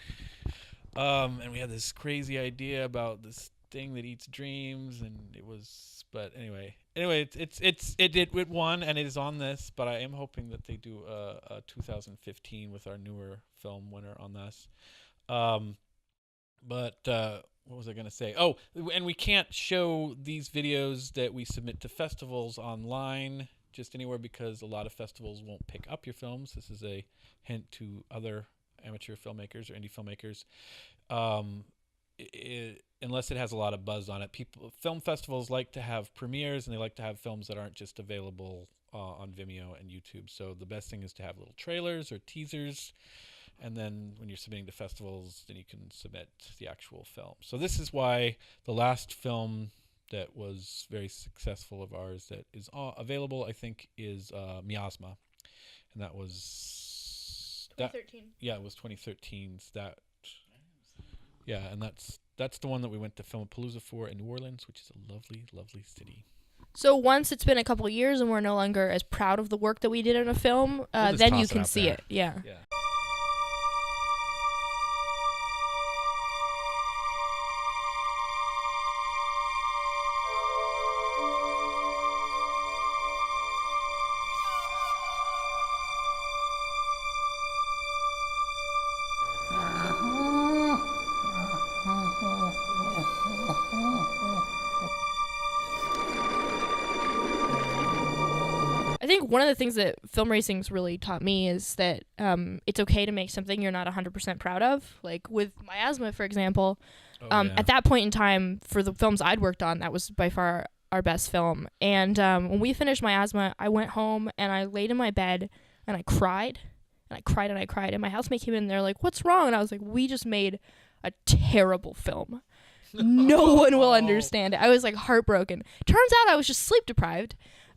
we had this crazy idea about this thing that eats dreams, and but anyway, it won, and it is on this, but I am hoping that they do a 2015 with our newer film winner on this. What was I going to say? Oh, and we can't show these videos that we submit to festivals online just anywhere because a lot of festivals won't pick up your films. This is a hint to other amateur filmmakers or indie filmmakers. Unless it has a lot of buzz on it. Film festivals like to have premieres, and they like to have films that aren't just available on Vimeo and YouTube. So the best thing is to have little trailers or teasers. And then when you're submitting to festivals, then you can submit the actual film. So this is why the last film that was very successful of ours that is available, I think, is Miasma. And that was... 2013. It was 2013's that. Yeah, and that's the one that we went to Filmapalooza for in New Orleans, which is a lovely, lovely city. So once it's been a couple of years and we're no longer as proud of the work that we did in a film, just then toss you it can out see there. it. Yeah. Yeah. I think one of the things that film racing's really taught me is that it's okay to make something you're not 100% proud of. Like with Miasma, for example, at that point in time, for the films I'd worked on, that was by far our best film. And when we finished Miasma, I went home and I laid in my bed and I cried. And I cried and I cried. And my housemate came in and they're like, "What's wrong?" And I was like, "We just made a terrible film. No one will understand it." I was like heartbroken. Turns out I was just sleep deprived.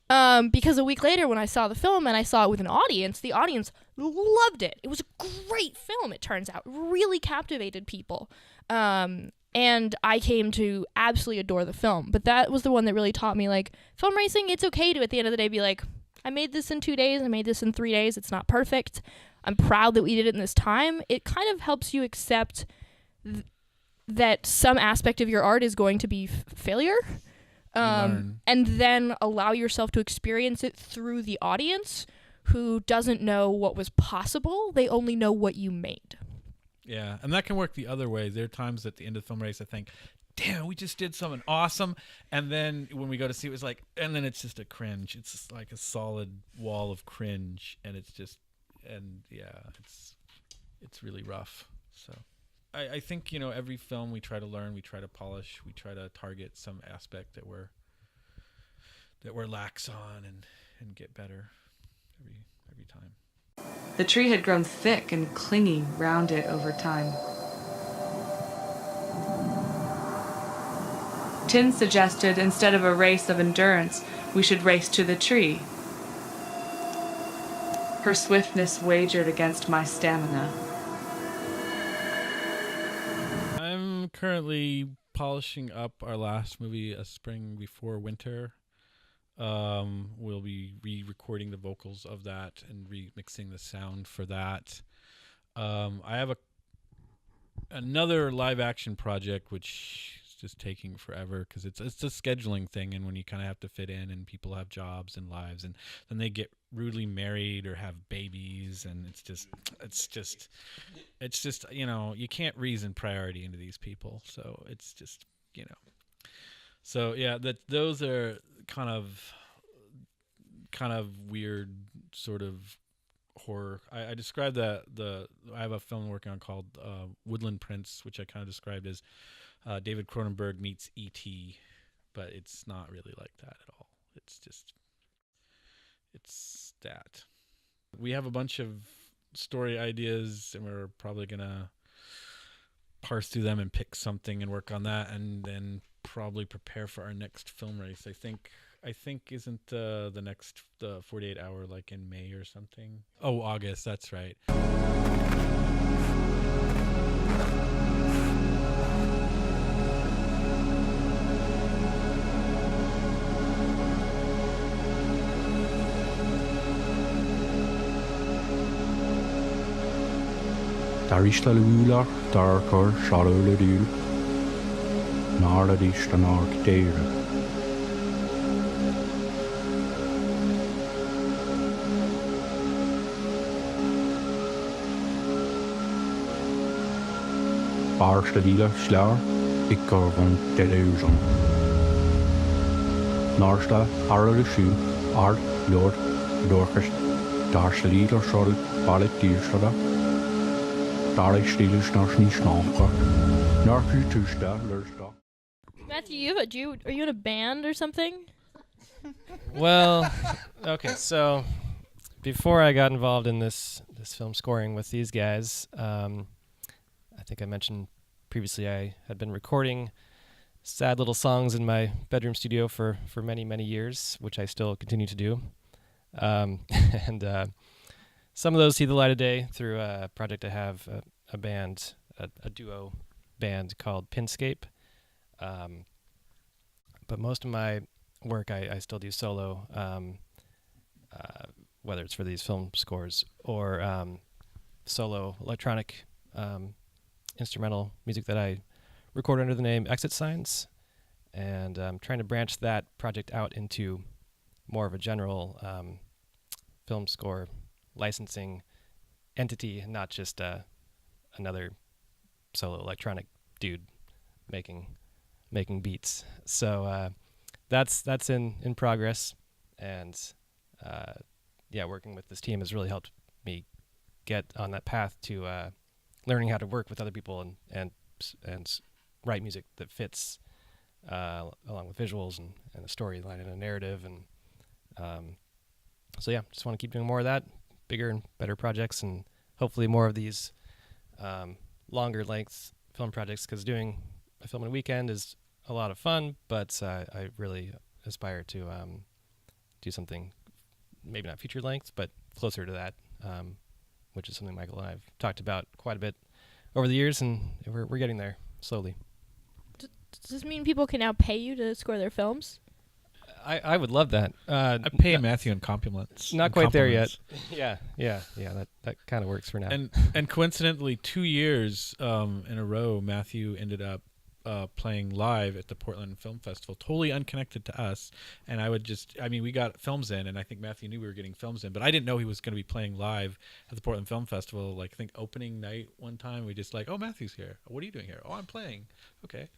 Because a week later when I saw the film and I saw it with an audience, the audience loved it. It was a great film, it turns out. Really captivated people. And I came to absolutely adore the film. But that was the one that really taught me, like, film racing, it's okay to, at the end of the day, be like, I made this in 2 days, I made this in 3 days, it's not perfect. I'm proud that we did it in this time. It kind of helps you accept that some aspect of your art is going to be failure. And then allow yourself to experience it through the audience who doesn't know what was possible. They only know what you made. Yeah, and that can work the other way. There are times at the end of the film race I think, damn, we just did something awesome. And then when we go to see it, it's like, and then it's just a cringe. It's just like a solid wall of cringe. And it's just, and yeah, it's really rough. So I think, you know, every film we try to learn, we try to polish, we try to target some aspect that we're lax on and get better every time. The tree had grown thick and clingy round it over time. Tin suggested instead of a race of endurance, we should race to the tree. Her swiftness wagered against my stamina. I'm currently polishing up our last movie, A Spring Before Winter. We'll be re-recording the vocals of that and remixing the sound for that. I have another live action project which is just taking forever because it's a scheduling thing, and when you kind of have to fit in and people have jobs and lives, and then they get rudely married or have babies, and it's just you know, you can't reason priority into these people, so it's just, you know. So yeah, those are kind of weird sort of horror. I described I have a film I'm working on called Woodland Prince, which I kind of described as David Cronenberg meets E.T., but it's not really like that at all. It's that. We have a bunch of story ideas, and we're probably gonna parse through them and pick something and work on that, and then probably prepare for our next film race. I think isn't the next 48 hour like in May or something? Oh, August, that's right. Darishla Lula, Darker, Shallow Dul, Nara Dishtan Arctera. Barsta Lila Schlar, Icar von Delusion. Narsta, Arla Shoe, Ard, Lord, Dorkers, Darsta Lila Shol, Ballet Dilshada. Matthew, are you in a band or something? Well, okay, so before I got involved in this film scoring with these guys, I think I mentioned previously I had been recording sad little songs in my bedroom studio for many, many years, which I still continue to do. And some of those see the light of day through a project I have, a band, a duo band called Pinscape. But most of my work I still do solo, whether it's for these film scores or solo electronic instrumental music that I record under the name Exit Signs. And I'm trying to branch that project out into more of a general film score licensing entity, not just another solo electronic dude making beats. So that's in progress, and working with this team has really helped me get on that path to learning how to work with other people and write music that fits along with visuals and a storyline and a narrative. And so yeah, just want to keep doing more of that, bigger and better projects, and hopefully more of these longer length film projects, because doing a film in a weekend is a lot of fun, but I really aspire to do something maybe not feature length, but closer to that, which is something Michael and I have talked about quite a bit over the years, and we're getting there slowly. Does this mean people can now pay you to score their films? I would love that. I pay Matthew in compliments. Not quite there yet. Yeah. That kind of works for now. And coincidentally, 2 years in a row, Matthew ended up playing live at the Portland Film Festival, totally unconnected to us. And we got films in, and I think Matthew knew we were getting films in, but I didn't know he was going to be playing live at the Portland Film Festival. Like, I think opening night one time, we just like, oh, Matthew's here. What are you doing here? Oh, I'm playing. Okay.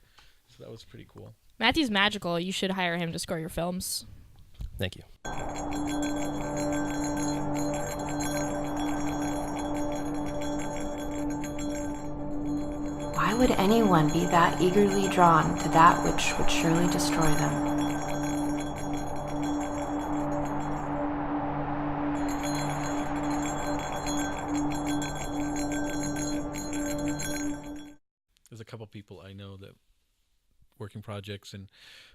So that was pretty cool. Matthew's magical. You should hire him to score your films. Thank you. Why would anyone be that eagerly drawn to that which would surely destroy them? There's a couple people I know that working projects, and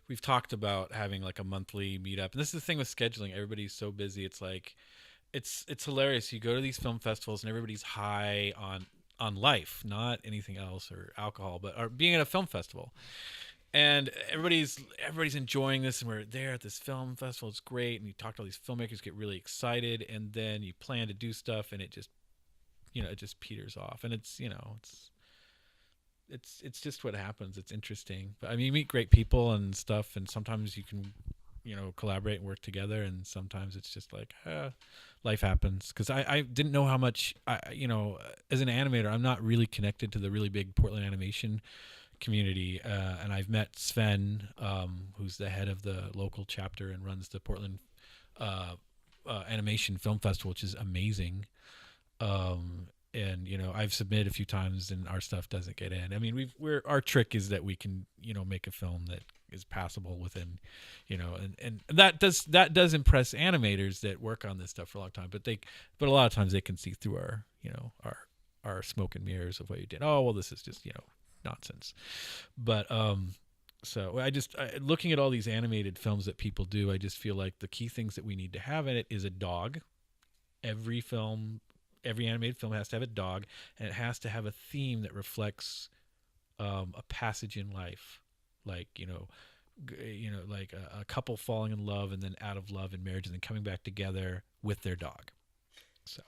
we've talked about having like a monthly meetup. And this is the thing with scheduling. Everybody's so busy. It's like, it's hilarious. You go to these film festivals and everybody's high on life, not anything else or alcohol, or being at a film festival. And everybody's enjoying this, and we're there at this film festival. It's great. And you talk to all these filmmakers, get really excited, and then you plan to do stuff, and it just peters off. And it's just what happens. It's interesting. But I mean, you meet great people and stuff, and sometimes you can, collaborate and work together, and sometimes it's just like, life happens. Because I didn't know how much, as an animator, I'm not really connected to the really big Portland animation community. And I've met Sven, who's the head of the local chapter and runs the Portland Animation Film Festival, which is amazing. And I've submitted a few times, and our stuff doesn't get in. I mean, our trick is that we can make a film that is passable within, and that does impress animators that work on this stuff for a long time. But a lot of times they can see through our smoke and mirrors of what you did. Oh well, this is just nonsense. But so looking at all these animated films that people do, I just feel like the key things that we need to have in it is a dog. Every animated film has to have a dog, and it has to have a theme that reflects a passage in life, like like a couple falling in love and then out of love in marriage and then coming back together with their dog. So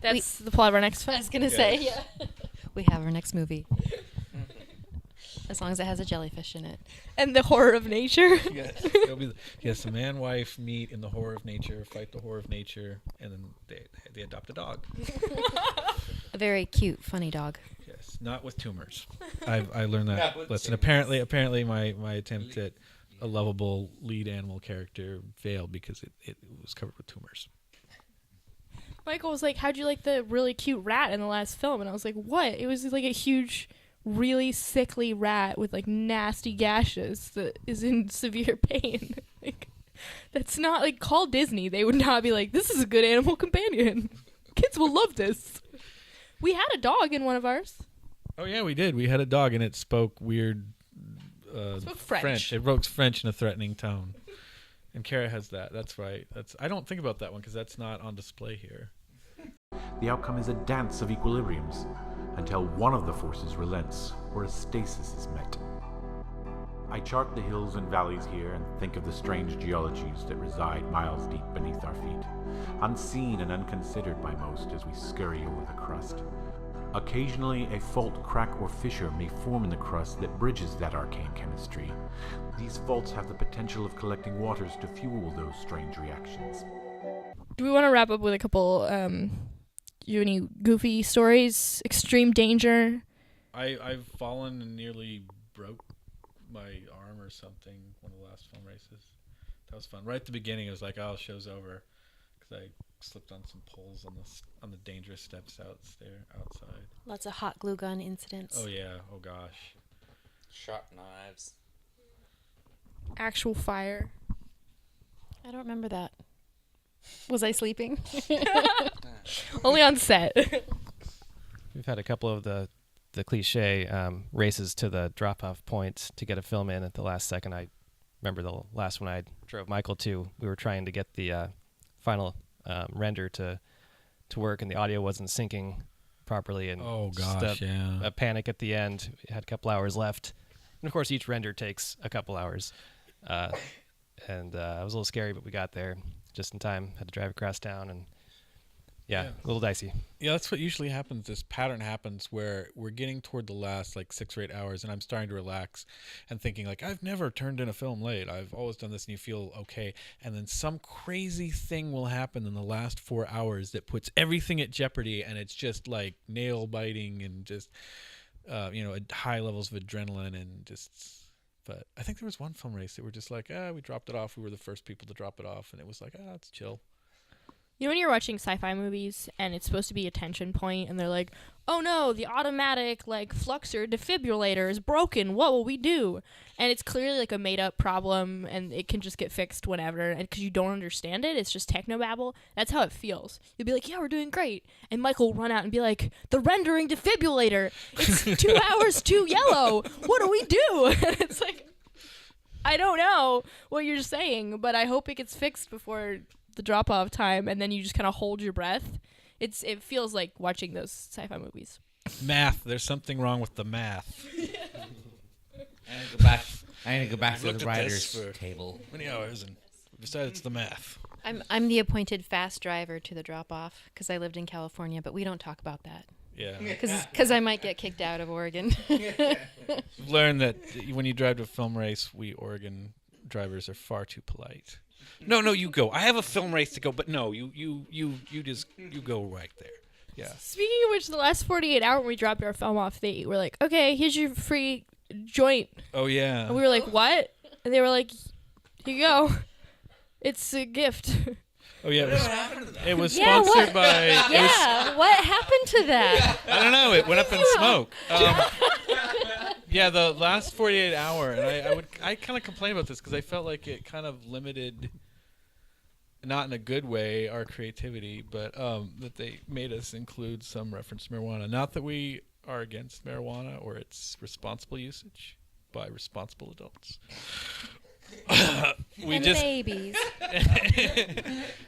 that's the plot of our next film. I was gonna say, yeah. We have our next movie. As long as it has a jellyfish in it. And the horror of nature. Yes, a man-wife meet in the horror of nature, fight the horror of nature, and then they adopt a dog. A very cute, funny dog. Yes, not with tumors. I learned that lesson. Apparently my attempt at a lovable lead animal character failed because it was covered with tumors. Michael was like, how'd you like the really cute rat in the last film? And I was like, what? It was like a huge, really sickly rat with like nasty gashes that is in severe pain. Like, that's not like, call Disney. They would not be like, this is a good animal companion. Kids will love this. We had a dog in one of ours. Oh yeah, we did. We had a dog and it spoke weird spoke French. It wrote French in a threatening tone. And Kara has that. That's right. I don't think about that one because that's not on display here. The outcome is a dance of equilibriums until one of the forces relents or a stasis is met. I chart the hills and valleys here and think of the strange geologies that reside miles deep beneath our feet, unseen and unconsidered by most as we scurry over the crust. Occasionally, a fault, crack, or fissure may form in the crust that bridges that arcane chemistry. These faults have the potential of collecting waters to fuel those strange reactions. Do we want to wrap up with a couple, you have any goofy stories? Extreme danger? I've fallen and nearly broke my arm or something one of the last film races. That was fun. Right at the beginning, it was like, oh, show's over, because I slipped on some poles on the dangerous steps outside. Lots of hot glue gun incidents. Oh yeah. Oh gosh. Sharp knives. Actual fire. I don't remember that. Was I sleeping? Only on set. We've had a couple of the cliche races to the drop-off point to get a film in at the last second. I remember the last one I drove Michael to. We were trying to get the final render to work, and the audio wasn't syncing properly. And Oh just gosh, yeah. a panic at the end. We had a couple hours left. And, of course, each render takes a couple hours. And it was a little scary, but we got there just in time. Had to drive across town, and yeah, a little dicey. Yeah, that's what usually happens. This pattern happens where we're getting toward the last like 6 or 8 hours, and I'm starting to relax and thinking like, I've never turned in a film late. I've always done this, and you feel okay. And then some crazy thing will happen in the last 4 hours that puts everything at jeopardy, and it's just like nail biting and just at high levels of adrenaline and just. But I think there was one film race that we're just like, we dropped it off. We were the first people to drop it off, and it was like, it's chill. You know when you're watching sci-fi movies and it's supposed to be a tension point and they're like, oh no, the automatic like fluxer defibrillator is broken. What will we do? And it's clearly like a made up problem and it can just get fixed whenever. And because you don't understand it, it's just technobabble. That's how it feels. You'll be like, yeah, we're doing great. And Michael will run out and be like, the rendering defibrillator. It's 2 hours too yellow. What do we do? And it's like, I don't know what you're saying, but I hope it gets fixed before the drop-off time, and then you just kind of hold your breath. It feels like watching those sci-fi movies. Math. There's something wrong with the math. I need to go back to Looked the at writer's this for table. Many hours, and besides, it's the math. I'm the appointed fast driver to the drop-off because I lived in California, but we don't talk about that. Yeah. Because I might get kicked out of Oregon. I've learned that when you drive to a film race, we Oregon drivers are far too polite. No, you go. I have a film race to go, but no, you go right there. Yeah. Speaking of which, the last 48 hours when we dropped our film off, they were like, okay, here's your free joint. Oh, yeah. And we were like, what? And they were like, here you go. It's a gift. Oh, yeah. It was sponsored by... What happened to that? I don't know. It went up in smoke. Yeah, the last 48 hour, and I kind of complain about this because I felt like it kind of limited, not in a good way, our creativity, but that they made us include some reference to marijuana. Not that we are against marijuana or its responsible usage by responsible adults. Babies.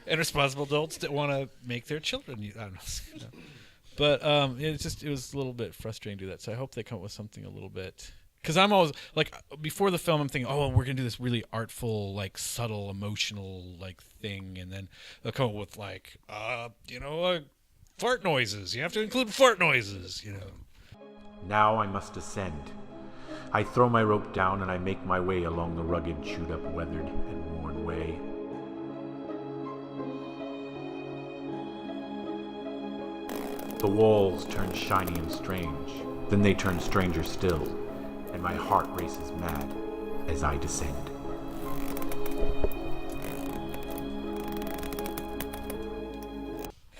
And responsible adults that want to make their children use, I don't know. But it was a little bit frustrating to do that. So I hope they come up with something a little bit. Because I'm always, like, before the film, I'm thinking, we're going to do this really artful, like, subtle, emotional, like, thing. And then they'll come up with, like, fart noises. You have to include fart noises, Now I must ascend. I throw my rope down and I make my way along the rugged, chewed-up, weathered, and worn way. The walls turn shiny and strange, then they turn stranger still, and my heart races mad as I descend.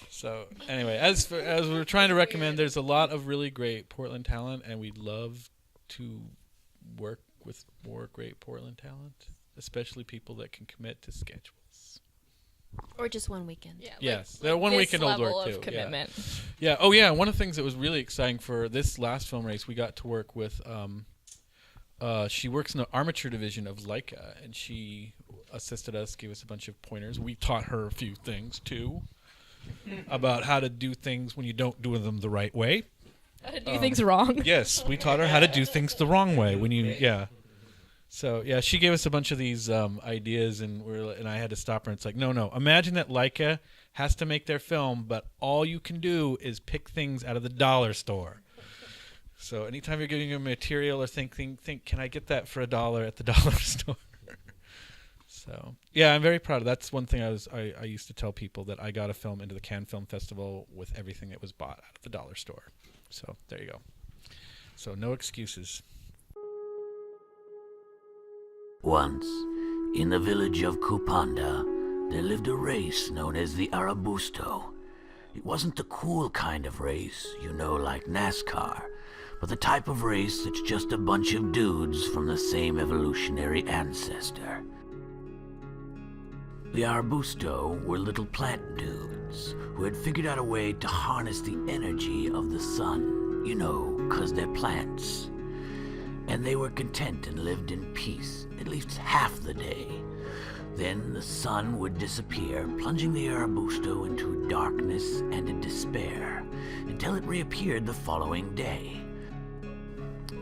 So anyway, as we're trying to recommend, there's a lot of really great Portland talent, and we'd love to work with more great Portland talent, especially people that can commit to schedules. Or just one weekend. Yeah, yes, one weekend will work too. Commitment. Yeah. Oh yeah. One of the things that was really exciting for this last film race, we got to work with. She works in the armature division of Leica, and she assisted us, gave us a bunch of pointers. We taught her a few things too about how to do things when you don't do them the right way. How to do things wrong. Yes, we taught her how to do things the wrong way when you So yeah, she gave us a bunch of these ideas, and I had to stop her. And it's like, no. Imagine that Leica has to make their film, but all you can do is pick things out of the dollar store. So anytime you're getting a material or think, can I get that for $1 at the dollar store? So yeah, I'm very proud of that. That's one thing I used to tell people, that I got a film into the Cannes Film Festival with everything that was bought out of the dollar store. So there you go. So no excuses. Once, In the village of Kupanda, there lived a race known as the Arabusto. It wasn't the cool kind of race, you know, like NASCAR, but the type of race that's just a bunch of dudes from the same evolutionary ancestor. The Arabusto were little plant dudes who had figured out a way to harness the energy of the sun, you know, 'cause they're plants. And they were content and lived in peace, at least half the day. Then the sun would disappear, plunging the Arabusto into darkness and in despair, until it reappeared the following day.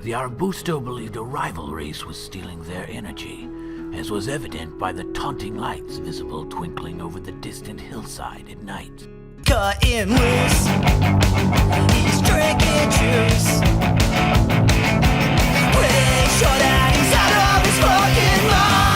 The Arabusto believed a rival race was stealing their energy, as was evident by the taunting lights visible twinkling over the distant hillside at night. Cut him loose, he's drinking juice. Pretty sure that he's out of his fucking mind.